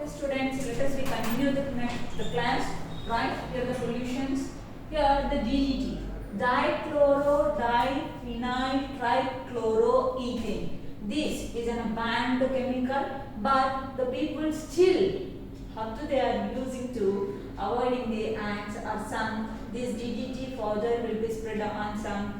Students, let us continue the class. Right, here the solutions. Here the DDT, dichloro diphenyl trichloroethane. This is an banned chemical, but the people still up to they are using to avoiding the ants or some. This DDT further will be spread on some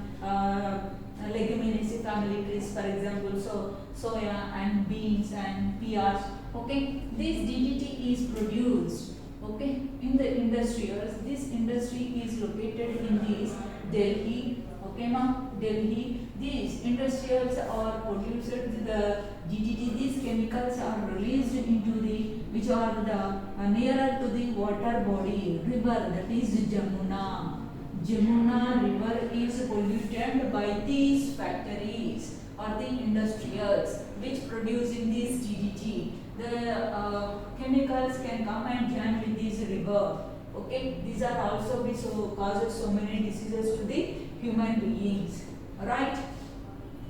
leguminaceae family trees, for example, so soya and beans and peas. Okay, this DDT is produced, okay, in the industrials. This industry is located in this Delhi, okay ma, Delhi. These industrials are produced the DDT. These chemicals are released into the, which are the nearer to the water body, river, that is Jamuna. Jamuna river is polluted by these factories or the industrials which producing this DDT. The chemicals can come and join with this river. Okay, these are also be so causes so many diseases to the human beings. Right?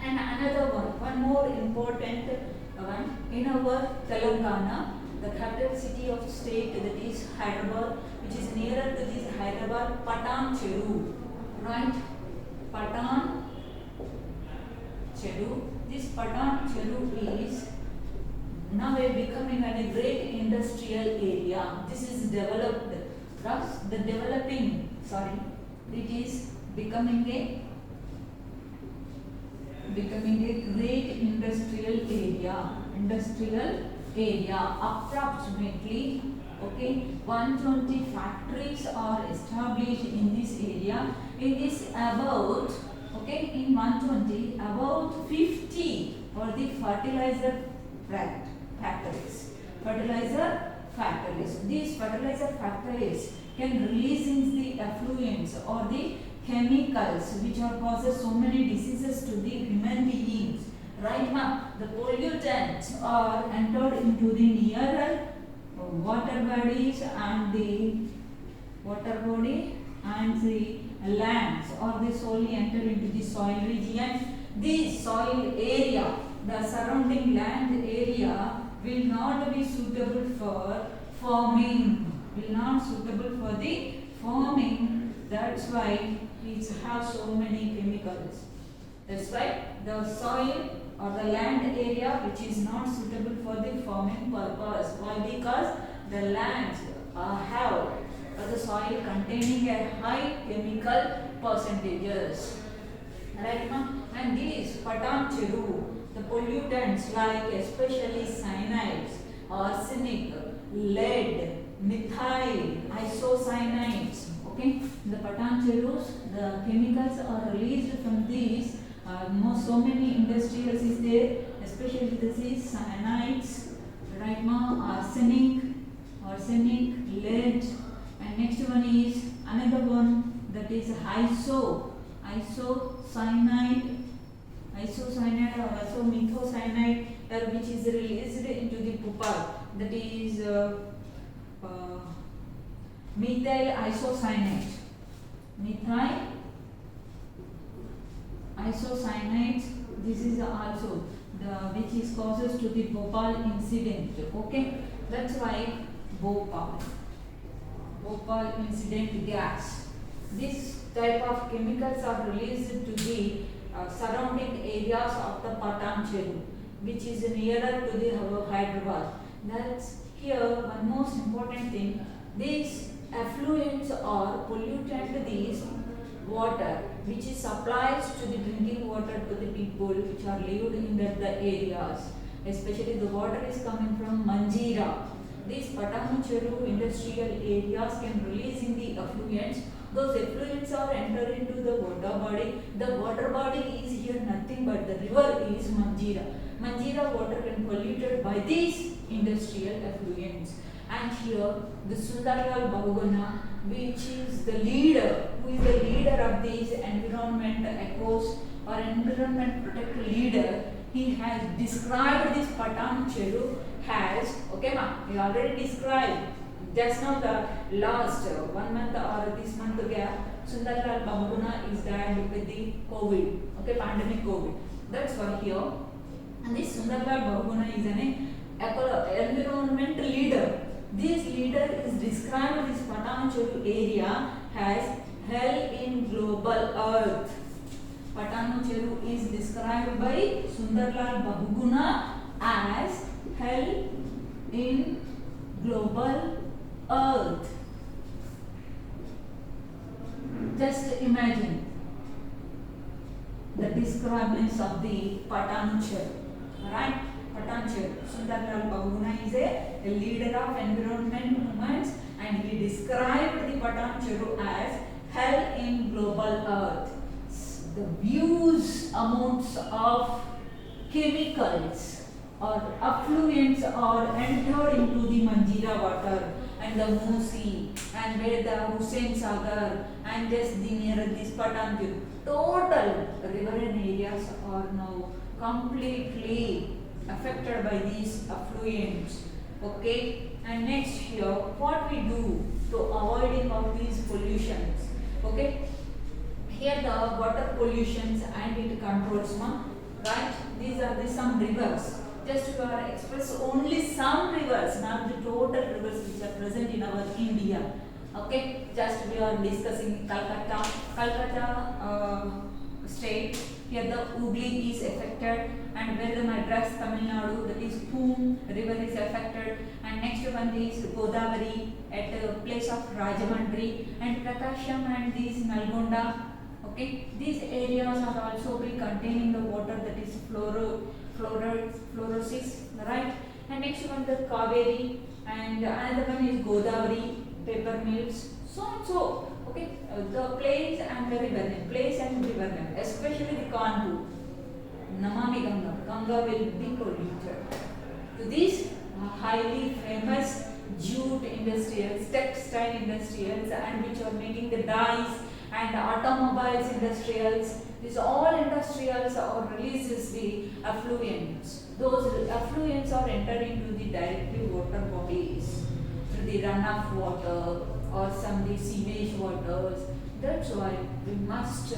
And another one more important one in our Telangana, the capital city of state, that is Hyderabad, which is nearer to this Hyderabad, Patan Cheru. Right? Patan Cheru. This Patan Cheru is now becoming a great industrial area. This is developed. The developing, it is becoming a great industrial area. Approximately, okay, 120 factories are established in this area. It is about, okay, in 120 about 50 for the fertilizer factories. These fertilizer factories can release the effluents or the chemicals which are causes so many diseases to the human beings. Right now, the pollutants are entered into the nearer water bodies and the lands, or they solely enter into the soil region. This soil area, the surrounding land area, will not be suitable for farming. That's why it has so many chemicals. That's why the soil or the land area which is not suitable for the farming purpose. Why? Because the lands have the soil containing a high chemical percentages. Right, ma'am? And these Patan Cheru, the pollutants like especially cyanides, arsenic, lead, methyl, isocyanides. Okay, the Patan Cherus, the chemicals are released from these. So many industrials is there, especially this is cyanides, right now, arsenic, lead, and next one is another one, that is isocyanide or isomethocyanide, which is released into the pupa, that is methyl isocyanate. This is also the which is causes to the Bhopal incident. Okay, that's why Bhopal incident gas. This type of chemicals are released to the surrounding areas of the Patan Cheru, which is nearer to the Hyderabad. That's here one most important thing. These effluents or pollutant these water which is supplies to the drinking water to the people which are lived in the areas. Especially the water is coming from Manjeera. These Patan Cheru industrial areas can release in the effluents. Those effluents are entered into the water body. The water body is here nothing but the river is Manjeera. Manjeera water can polluted by these industrial effluents. And here the Sundarlal Bahuguna, which is the leader, who is the leader of these environment ecos or environment protector leader, he has described this Patan Cheru as, okay ma, he already described just now the last 1 month or this month gap, Sundarlal Bahuguna is died with the COVID, okay, pandemic COVID. That's why here, and this Sundarlal Bahuguna is an environment leader. This leader is described this Patancheru area as hell in global earth. Patancheru is described by Sundarlal Bahuguna as hell in global earth. Just imagine the descriptions of the Patancheru, right? Patancheru. Sundarlal Bahuguna is a leader of environment movements, and he described the Patancheru as hell in global earth. The views amounts of chemicals or effluents are entered into the Manjira water and the Musi and where the Hussain Sagar and just the near this Patancheru. Total riverine areas are now completely affected by these effluents. Okay, and next here, what we do to avoiding of these pollutions? Okay, here the water pollutions and it controls, right? These are the some rivers. Just to express only some rivers, not the total rivers which are present in our India. Okay, just we are discussing Calcutta state. Here the Hooghly is affected, and where the Madras, Tamil Nadu, that is Poon river is affected, and next one is Godavari at a place of Rajahmundry, and Prakasham and these Nalgonda. Okay, these areas are also be containing the water that is fluorosis, right? And next one the Kaveri, and another one is Godavari, paper mills, so and so. Okay, the place and the river name, especially the Kanpur, Namami Ganga will be polluted. So these highly famous jute industrials, textile industrials, and which are making the dyes and automobiles industrials. These all industrials or releases the effluents. Those effluents are entered into the directly water bodies through the runoff water or some the sewage waters. That's why we must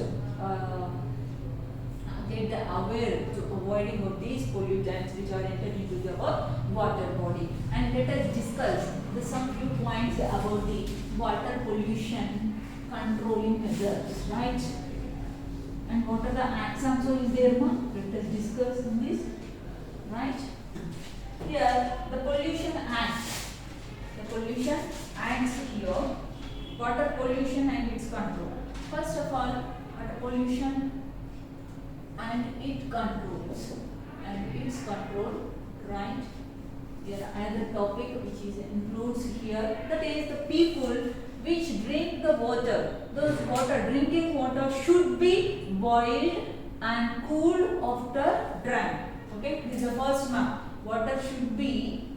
get aware to avoiding of these pollutants which are entered into our water body. And let us discuss some few points about the water pollution controlling measures, right? And what are the acts also is there, ma? Let us discuss in this, right? Here the pollution act. The pollution acts here, water pollution and its control. First of all, water pollution and its control, right? Here another topic which is includes here, that is the people which drink the water. Those drinking water should be boiled and cooled after drank. Okay, this is the first one. Water should be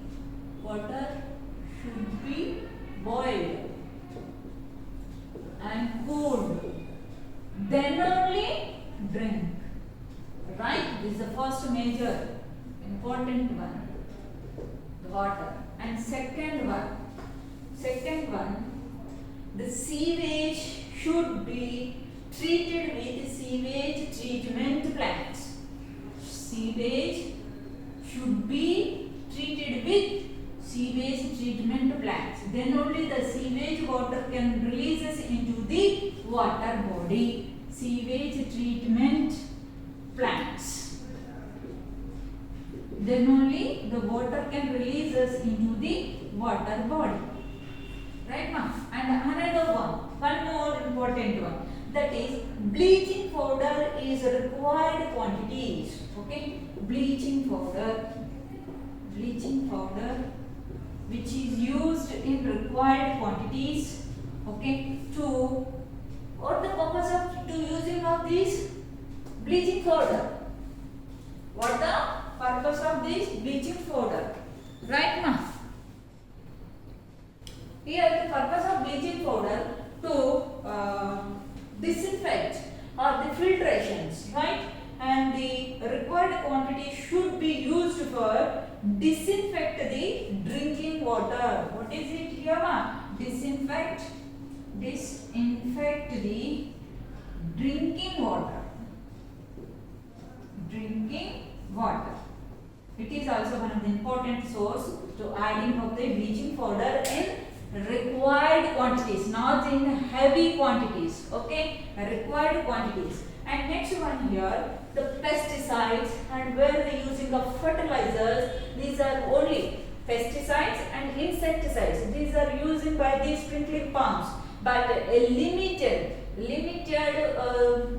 boiled and cooled, then only drink. Right? This is the first major important one. The water. And second one, the sewage should be treated with sewage treatment plants. Sewage should be treated with sewage treatment plants. Then only the sewage water can releases into the water body. Sewage treatment plants. Then only the water can releases into the water body. Right, ma'am? And another one more important one. That is bleaching powder is required quantities. Okay, bleaching powder which is used in required quantities. Okay, to what the purpose of to using of this bleaching powder? What the purpose of this bleaching powder? Right, ma'am? Here the purpose of bleaching powder to disinfect or the filtrations, right? And the required quantity should be used for disinfect the drinking water. What is it here, ma? Disinfect the drinking water. It is also one of the important source to adding of the bleaching powder in required quantities, not in heavy quantities. Okay, required quantities. And next one here, the pesticides, and where the using of fertilizers. These are only pesticides and insecticides. These are used by the sprinkling pumps, but a limited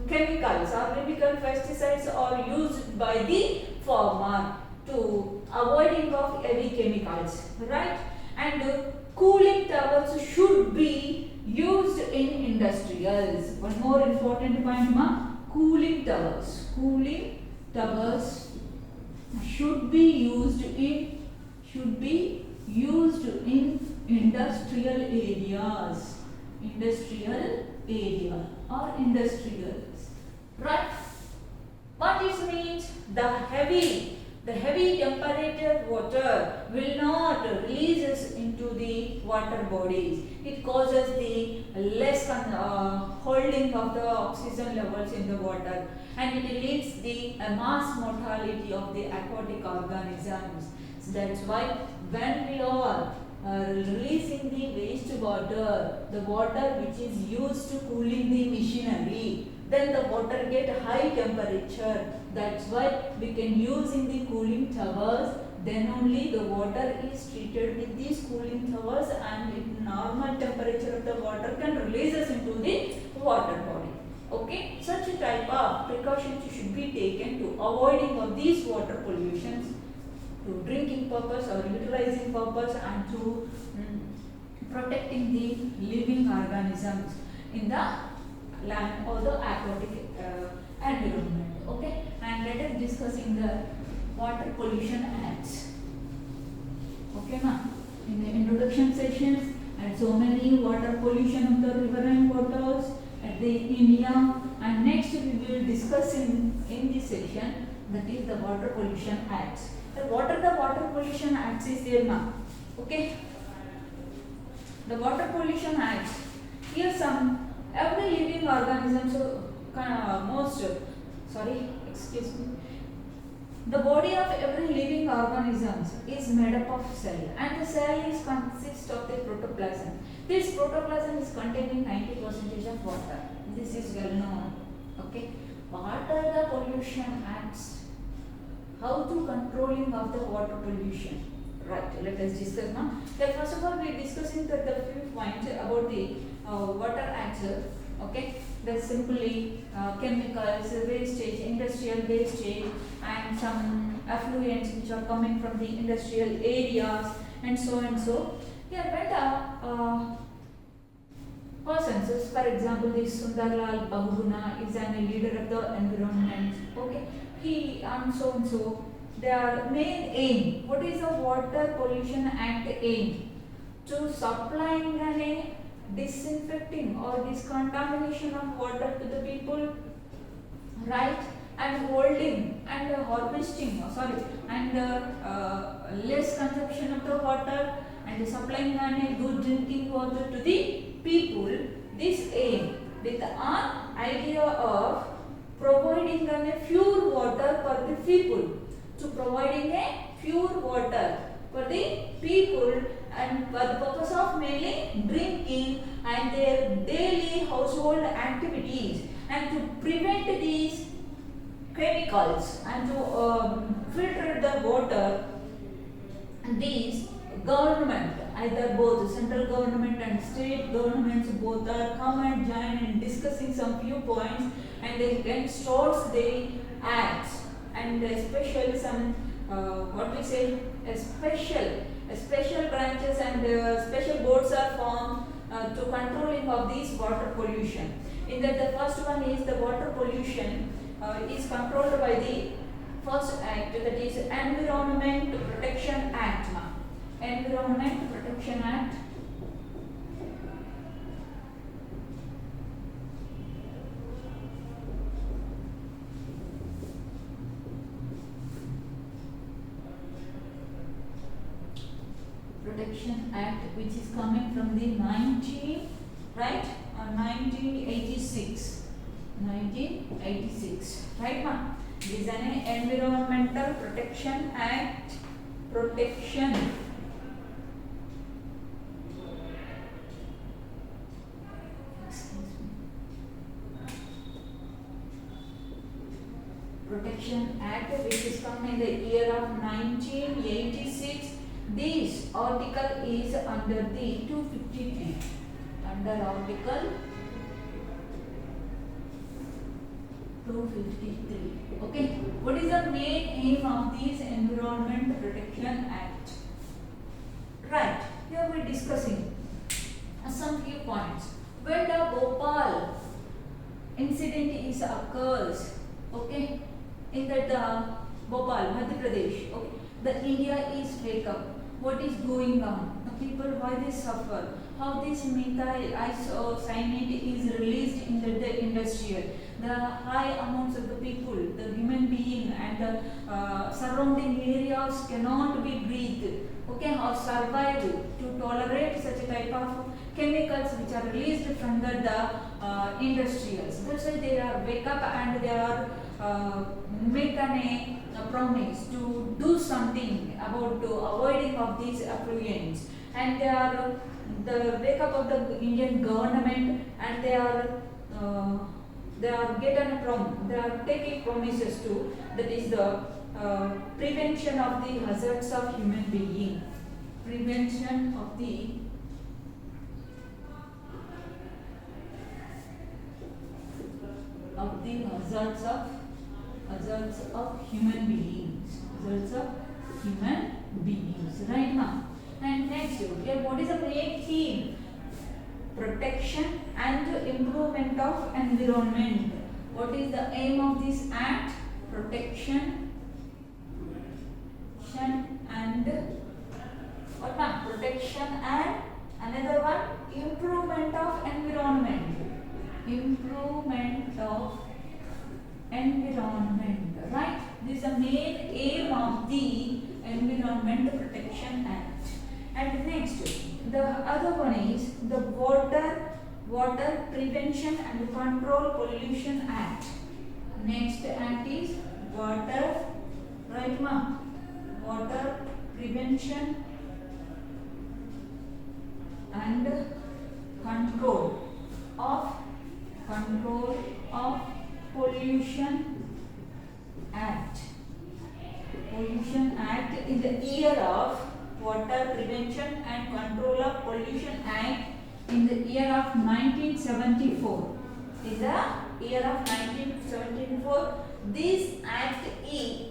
chemicals or chemical pesticides are used by the farmer to avoiding of heavy chemicals, right? And cooling towers should be used in industrials. One more important point, ma. Cooling towers should be used in industrial areas, or industrials, right? What it means, the heavy temperature water will not releases into the water bodies. It causes the less holding of the oxygen levels in the water, and it leads the mass mortality of the aquatic organisms. So that's why when we are releasing the wastewater, the water which is used to cooling the machinery, then the water get high temperature. That's why we can use in the cooling towers. Then only the water is treated with these cooling towers, and with normal temperature of the water can release us into the water body. Okay, such a type of precautions should be taken to avoiding of these water pollutions to drinking purpose or utilizing purpose, and to protecting the living organisms in the land or the aquatic environment. Okay, and let us discussing the water pollution acts. Okay, ma. In the introduction sessions, and so many water pollution of the riverine waters at the India, and next we will discuss in this section, that is the water pollution acts. What are the water pollution acts is there, ma? Okay, the water pollution acts. Here some every living organism, the body of every living organism is made up of cell, and the cell is consists of the protoplasm. This protoplasm is containing 90% of water. This is well known. Okay, what are the pollution acts? How to controlling of the water pollution? Right, let us discuss now. First of all, we are discussing the few points about the water acts. Okay, that's simply chemicals, wastage, industrial wastage, and some effluents which are coming from the industrial areas, and so and so. Yeah, when persons, for example, this Sundarlal Bahuguna is a leader of the environment. Okay, he and so. Their main aim. What is the Water Pollution Act aim? To supplying a disinfecting or discontamination of water to the people, right? And holding and harvesting, and less consumption of the water, and supplying a good drinking water to the people. This aim with the idea of providing a pure water for the people. To providing a pure water for the people, and for the purpose of mainly drinking and their daily household activities, and to prevent these chemicals and to filter the water. These government, either both central government and state governments, both are come and join in discussing some few points, and they can start the acts, and especially some special branches and special boards are formed to controlling of these water pollution. In that, the first one is the water pollution is controlled by the first act, that is Environment Protection Act. Environment Protection Act. Protection Act, which is coming from the 1986, right, ma? This is an Environmental Protection Act. Protection. Protection Act, which is come in the year of 1986. This article is under the 253. Under article 253. Okay. What is the main aim of this Environment Protection Act? Right. Here we are discussing some few points. When the Bhopal incident is occurs, okay, in that Bhopal, Madhya Pradesh, okay, the India is wake up. What is going on? The people, why they suffer? How this methyl isocyanate is released in the industrial? The high amounts of the people, the human being and the surrounding areas cannot be breathed, okay, or survive to tolerate such a type of chemicals which are released from the industrials. That's why they are wake up and they are make a promise to do something about avoiding of these effluents, and they are the wake up of the Indian government, and they are getting they are taking promises to, that is the prevention of the hazards of human being, prevention of the hazards of human beings, right now. And next, okay, what is the main theme? Protection and improvement of environment. What is the aim of this act? Protection and what one? Protection and another one, improvement of environment. Improvement of environment, right? This is the main aim of the Environment Protection Act. And next, the other one is the Water Prevention and Control Pollution Act. Next act is Water, right ma? Water Prevention and Control of Pollution Act. Pollution Act in the year of Water Prevention and Control of Pollution Act in the year of 1974. In the year of 1974, this act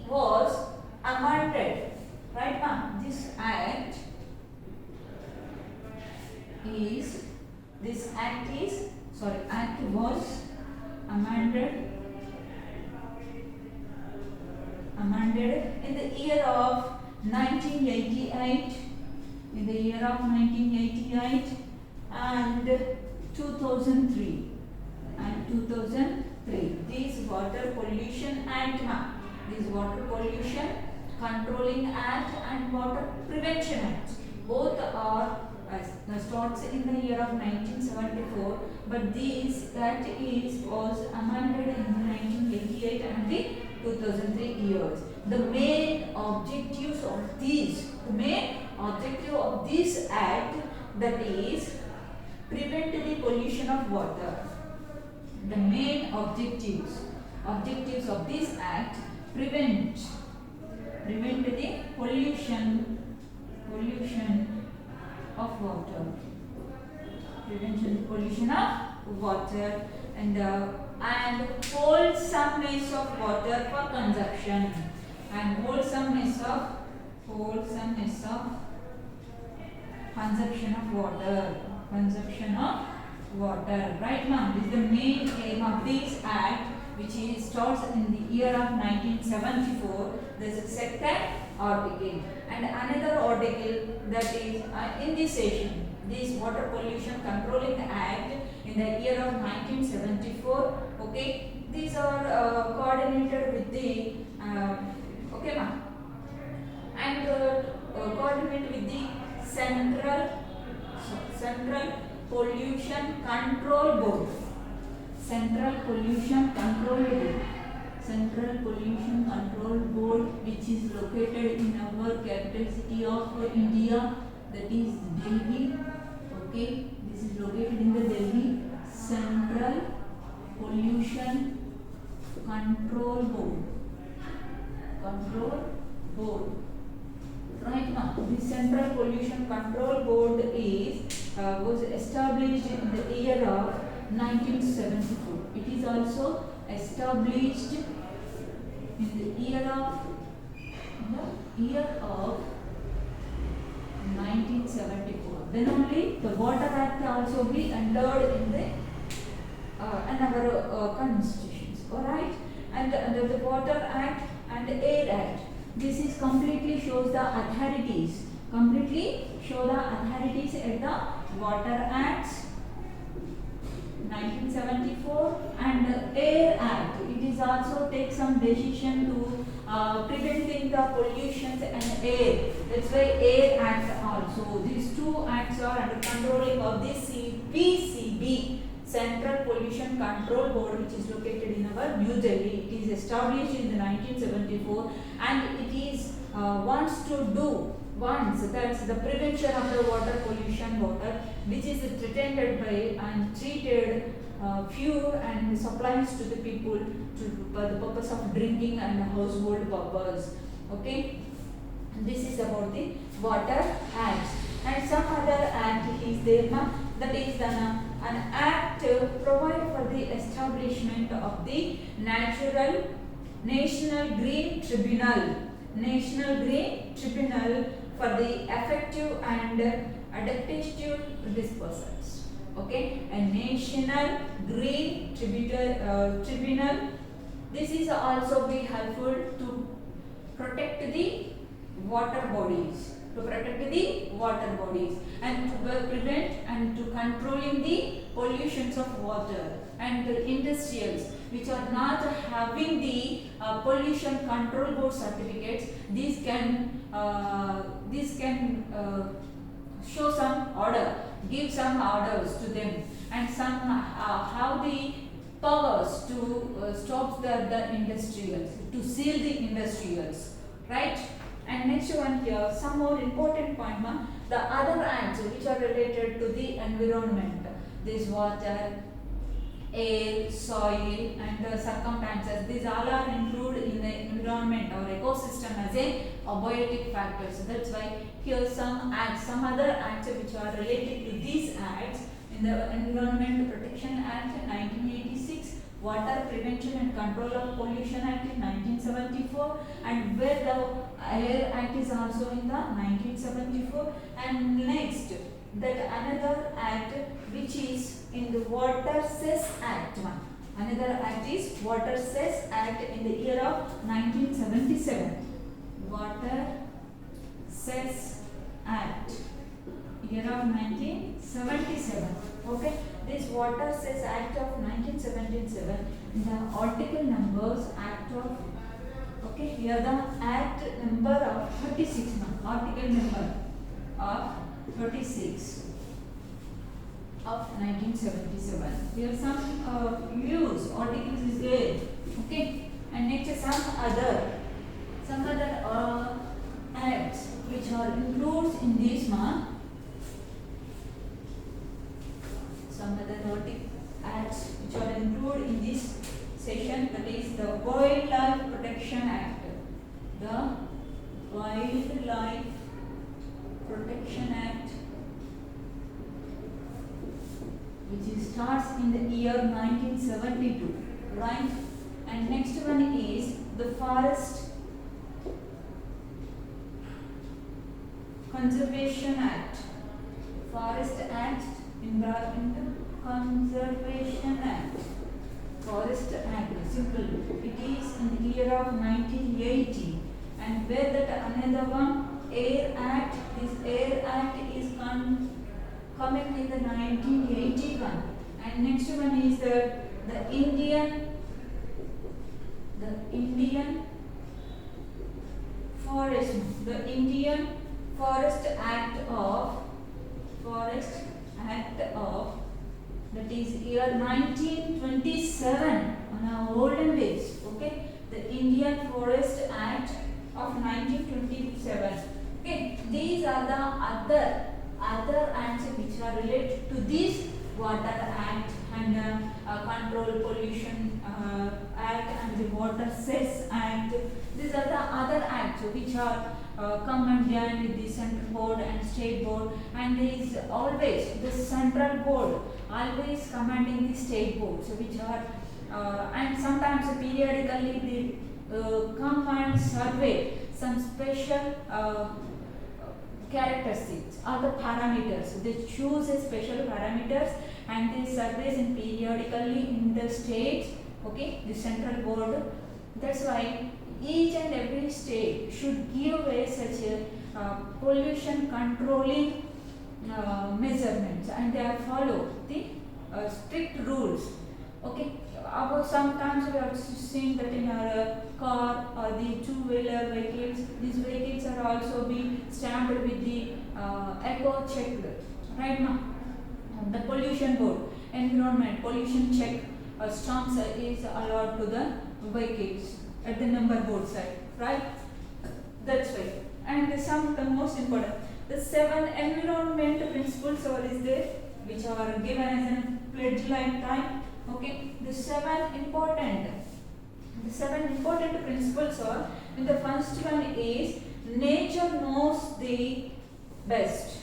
was amended. Right now, this act was amended in the year of 1988, in the year of 1988 and 2003 and 2003. This Water Pollution Act, this Water Pollution Controlling Act and Water Prevention Act, both are starts in the year of 1974, but this act was amended in 1988 and the 2003 years. The main objective of this act, that is prevent the pollution of water. The main objectives of this act, prevent the pollution of water, prevention pollution of water, and wholesomeness of water for consumption, and wholesomeness of consumption of water, right now. This is the main aim of this act, which starts in the year of 1974. This is second article, and another article that is in this session, this Water Pollution Controlling Act in the year of 1974. Okay, these are coordinated with the okay ma'am, and coordinated with the Central Pollution Control Board. Central Pollution Control Board. Central Pollution Control Board, which is located in our capital city of India, that is Delhi. Okay, this is located in the Delhi. Central Pollution Control Board. Control Board. Right now, the Central Pollution Control Board was established in the year of 1974. It is also established in the year of 1974. Then only the Water Act also be entered in the our constitutions. All right, and under the Water Act and the Air Act, this is completely shows the authorities. Completely show the authorities at the Water Acts 1974 and Air Act. It is also take some decision to preventing the pollutions and air. That's why Air Act also. These two acts are under controlling of the CPCB, Central Pollution Control Board, which is located in our New Delhi. It is established in the 1974 and it is wants to do that's the prevention of the water pollution, which is threatened by and treated pure and supplies to the people for the purpose of drinking and household purpose. Okay, this is about the Water Act. And some other act is there now, that is an act provide for the establishment of the National Green Tribunal. National Green Tribunal for the effective and adaptive disposals. Okay, a National Green Tribunal. This is also be helpful to protect the water bodies. And to prevent and to controlling the pollutions of water, and the industrials which are not having the pollution control board certificates, these can show some order, give some orders to them, and some have the powers to stop the industrials, to seal the industrials, right? And next one here, some more important point, the other acts which are related to the environment, this water, air, soil and the circumstances, these all are included in the environment or ecosystem as a abiotic factor. So that's why here some acts, some other acts which are related to these acts in the Environment Protection Act in 1986, Water Prevention and Control of Pollution Act in 1974, and where the Air Act is also in the 1974. And next, that another act which is in the Water Cess Act. Another act is Water Cess Act in the year of 1977. Water Cess Act, year of 1977. Okay, this Water Cess Act of 1977, the article numbers Act of, okay, here the Act number of 36, article number of 36 of 1977. Here some views, articles is there. Okay, and next some other acts which are included in this month. Some other acts which are included in this session, that is the Wildlife Protection Act. The Wildlife Protection Act, which starts in the year 1972, right? And next one is the Forest Conservation Act. Forest Act, Environmental Conservation Act. Forest Act, simple. It is in the year of 1980. And where that another one, Air Act, this Air Act is coming in the 1981. And next one is the Indian Forest Act of that is year 1927 on our olden days. Okay, the Indian Forest Act of 1927. Okay, these are the other acts which are related to this Water Act and Control Pollution Act and the Water Cess Act. These are the other acts which are commanded with the central board and state board, and there is always the central board always commanding the state board, so which are and sometimes periodically they come and survey some special characteristics or the parameters. They choose a special parameters and they survey in periodically in the states. Okay, the central board. That's why each and every state should give a such a pollution controlling measurements, and they follow the strict rules. Okay, sometimes we are seeing that in our car or the two-wheeler vehicles, these vehicles are also being stamped with the eco check, right now. The pollution board, environment pollution check stamps is allowed to the vehicles at the number board side, right? That's why. And the most important, the 7 environment principles is there, which are given as a pledge lifetime. Okay, the seven important principles are, and the first one is nature knows the best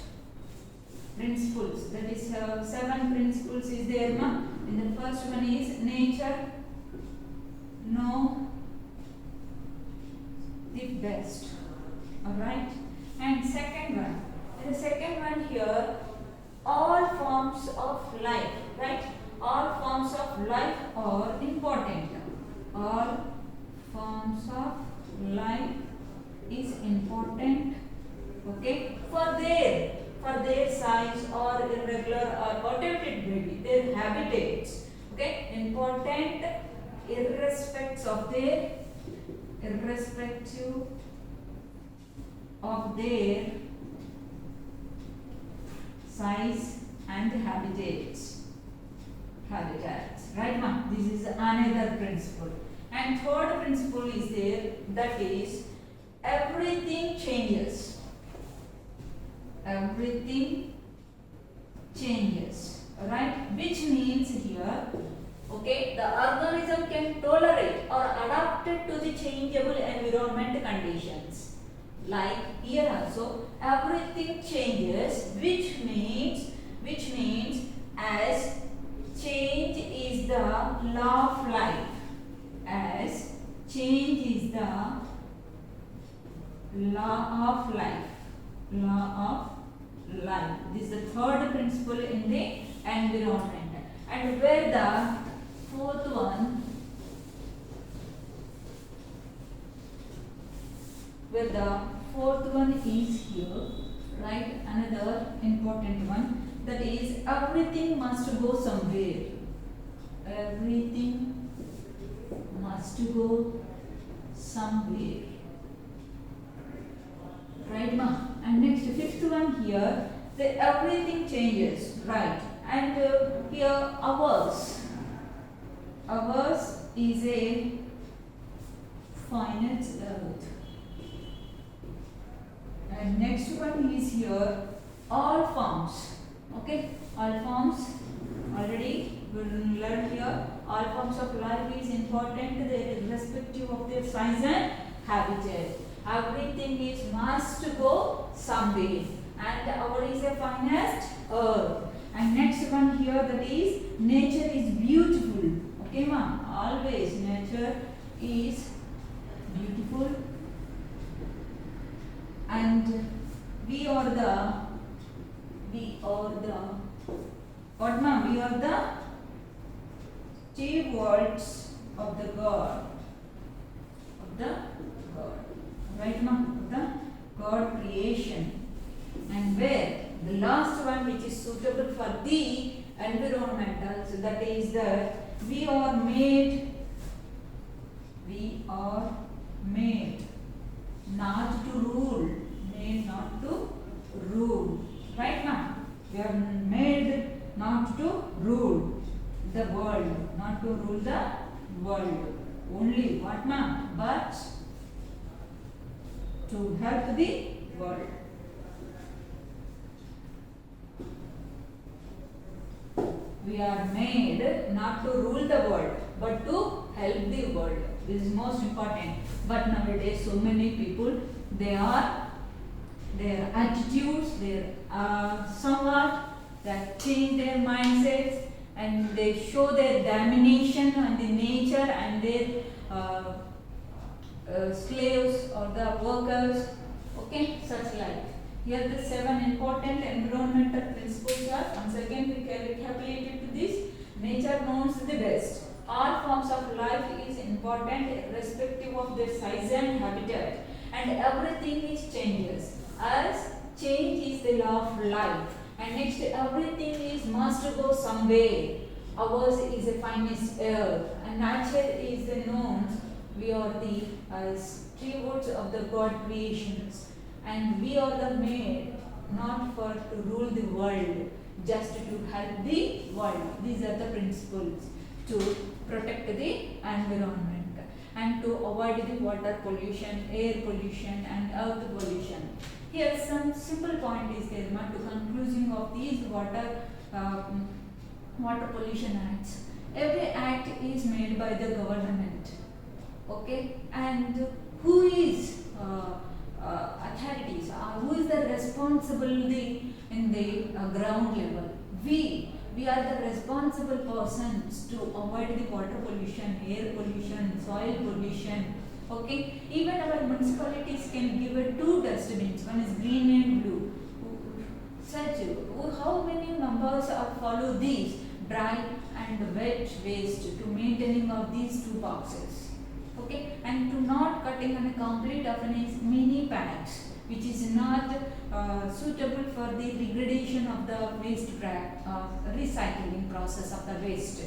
principles. That is 7 principles is there, ma. And the first one is nature know the best. Alright, and the second one here, all forms of life, right? All forms of life are important. All forms of life is important. Okay, for their size or irregular or whatever it may be, their habitats. Okay, important irrespective of their size and habitats, right now. This is another principle. And third principle is there, that is everything changes. Everything changes, right? Which means here, okay, the organism can tolerate or adapt it to the changeable environment conditions. Like here also, everything changes, which means as change is the law of life. As change is the law of life. Law of life. This is the third principle in the environment. And where the fourth one, is here, right? Another important one, that is everything must go somewhere. Everything must go somewhere, right, ma? And next, fifth one here, the everything changes, right? And here ours is a finite earth. And next one is here all forms. Okay, all forms already we learned here. All forms of life is important, irrespective of their size and habitat. Everything is must go somewhere, and our is a finest earth. And next one here, that is nature is beautiful. Okay, ma'am. Always nature is beautiful, and we are the what, ma'am? We are the stewards of the God. Right, ma'am? The God creation. And where the last one, which is suitable for the environmental, so that is that we are made not to rule. Made not to rule. Right, ma'am? We are made not to rule the world, not to rule the world. only what ma'am? But to help the world. We are made not to rule the world, but to help the world. This is most important. But nowadays, so many people, their attitudes, somewhat that change their mindsets, and they show their domination on the nature and their slaves or the workers. Okay, such like. Here the 7 important environmental principles are. Once again we can recapitulate to this. Nature knows the best. All forms of life is important irrespective of their size and habitat, and everything is changes. As change is the law of life, and next everything is must go somewhere. Ours is the finest earth, and nature is the known. We are the stewards of the God creations, and we are the made not for to rule the world, just to help the world. These are the principles to protect the environment and to avoid the water pollution, air pollution and earth pollution. Here some simple point is there to conclusion of these water pollution acts. Every act is made by the government, okay, and who is authorities, who is the responsibility in the ground level? We are the responsible persons to avoid the water pollution, air pollution, soil pollution. Okay, even our municipalities can give a 2 dustbins. One is green and blue. Such how many members follow these dry and wet waste to maintaining of these 2 boxes. Okay, and to not cutting on a complete of mini packs, which is not suitable for the degradation of the waste recycling process of the waste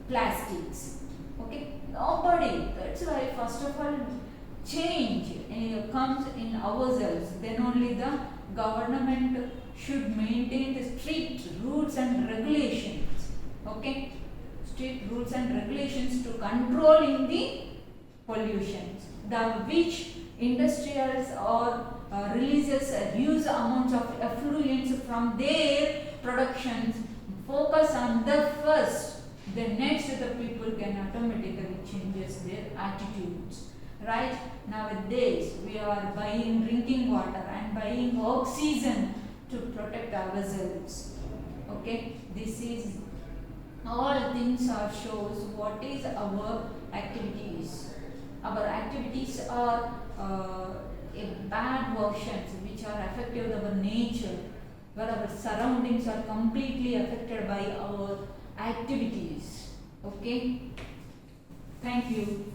plastics. Okay, nobody. That's why first of all change comes in ourselves. Then only the government should maintain the strict rules and regulations. Okay, strict rules and regulations to controlling the pollutions, the which industrials or releases huge amounts of effluents from their productions. Focus on the first, the next the people can automatically changes their attitudes. Right, nowadays we are buying drinking water and buying oxygen to protect ourselves. Okay, this is all things are shows what is our activities. Our activities are a bad versions which are affected our nature, where our surroundings are completely affected by our activities. Okay, thank you.